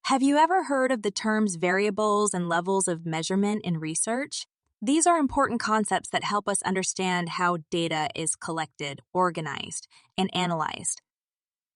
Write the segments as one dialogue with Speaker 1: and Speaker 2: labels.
Speaker 1: Have you ever heard of the terms variables and levels of measurement in research? These are important concepts that help us understand how data is collected, organized, and analyzed.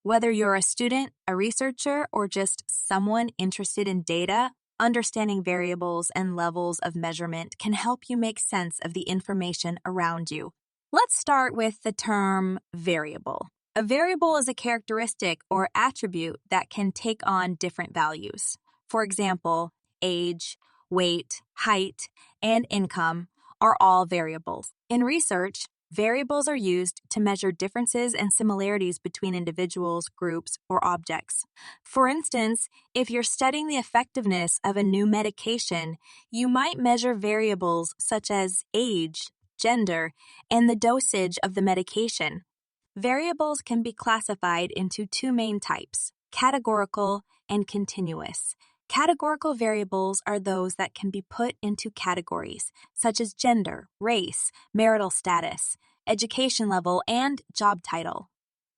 Speaker 1: Whether you're a student, a researcher, or just someone interested in data, understanding variables and levels of measurement can help you make sense of the information around you. Let's start with the term variable. A variable is a characteristic or attribute that can take on different values. For example, age, weight, height, and income are all variables. In research, variables are used to measure differences and similarities between individuals, groups, or objects. For instance, if you're studying the effectiveness of a new medication, you might measure variables such as age, gender, and the dosage of the medication. Variables can be classified into two main types, categorical and continuous. Categorical variables are those that can be put into categories, such as gender, race, marital status, education level, and job title.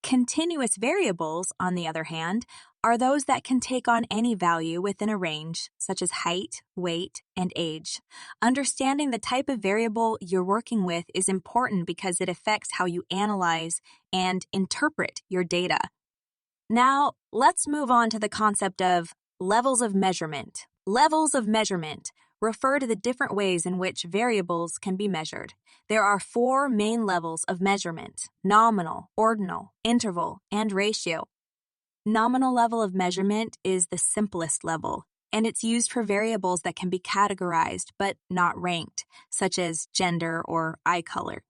Speaker 1: Continuous variables, on the other hand, are those that can take on any value within a range, such as height, weight, and age. Understanding the type of variable you're working with is important because it affects how you analyze and interpret your data. Now, let's move on to the concept of levels of measurement. Levels of measurement refer to the different ways in which variables can be measured. There are four main levels of measurement: nominal, ordinal, interval, and ratio. Nominal level of measurement is the simplest level, and it's used for variables that can be categorized but not ranked, such as gender or eye color.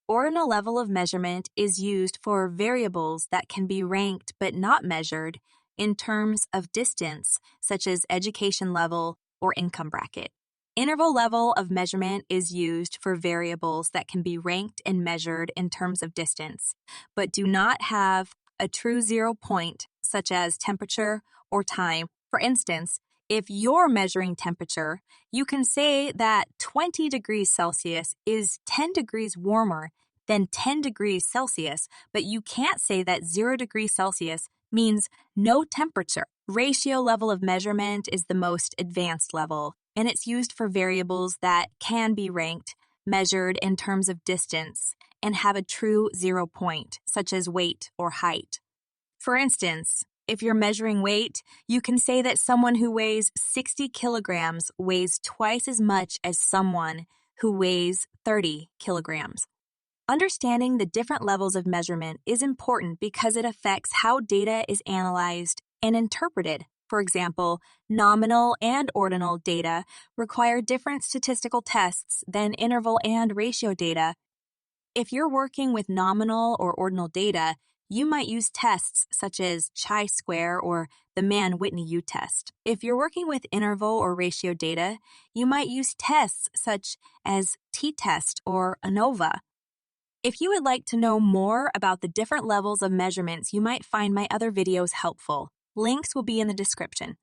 Speaker 1: Ordinal level of measurement is used for variables that can be ranked but not measured in terms of distance, such as education level or income bracket. Interval level of measurement is used for variables that can be ranked and measured in terms of distance, but do not have a true 0 point, such as temperature or time. For instance, if you're measuring temperature, you can say that 20 degrees Celsius is 10 degrees warmer than 10 degrees Celsius, but you can't say that 0 degrees Celsius means no temperature. Ratio level of measurement is the most advanced level, and it's used for variables that can be ranked, measured in terms of distance, and have a true 0 point, such as weight or height. For instance, if you're measuring weight, you can say that someone who weighs 60 kilograms weighs twice as much as someone who weighs 30 kilograms. Understanding the different levels of measurement is important because it affects how data is analyzed and interpreted. For example, nominal and ordinal data require different statistical tests than interval and ratio data. If you're working with nominal or ordinal data, you might use tests such as chi-square or the Mann-Whitney U-test. If you're working with interval or ratio data, you might use tests such as t-test or ANOVA. If you would like to know more about the different levels of measurements, you might find my other videos helpful. Links will be in the description.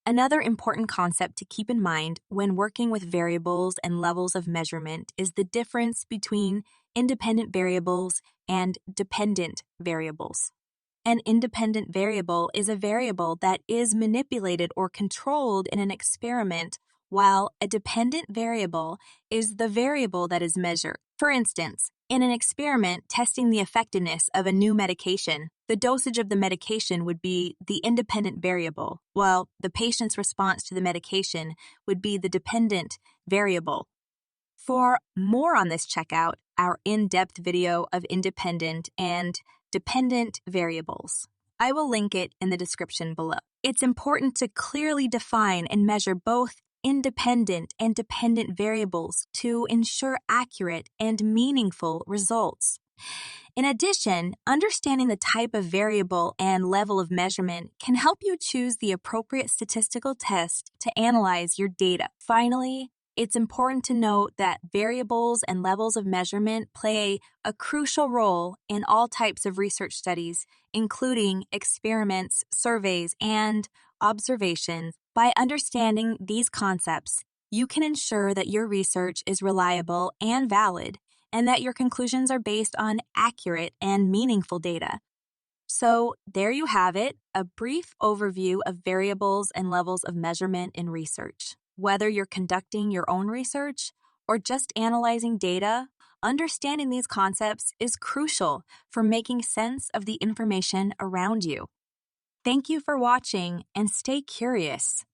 Speaker 1: Another important concept to keep in mind when working with variables and levels of measurement is the difference between independent variables and dependent variables. An independent variable is a variable that is manipulated or controlled in an experiment, while a dependent variable is the variable that is measured. For instance, in an experiment testing the effectiveness of a new medication, the dosage of the medication would be the independent variable, while the patient's response to the medication would be the dependent variable. For more on this, check out our in-depth video of independent and dependent variables. I will link it in the description below. It's important to clearly define and measure both independent and dependent variables to ensure accurate and meaningful results. In addition, understanding the type of variable and level of measurement can help you choose the appropriate statistical test to analyze your data. Finally, it's important to note that variables and levels of measurement play a crucial role in all types of research studies, including experiments, surveys, and observations. By understanding these concepts, you can ensure that your research is reliable and valid, and that your conclusions are based on accurate and meaningful data. So, there you have it, a brief overview of variables and levels of measurement in research. Whether you're conducting your own research or just analyzing data, understanding these concepts is crucial for making sense of the information around you. Thank you for watching and stay curious.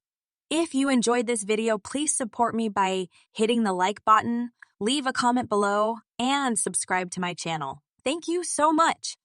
Speaker 1: If you enjoyed this video, please support me by hitting the like button, leave a comment below, and subscribe to my channel. Thank you so much.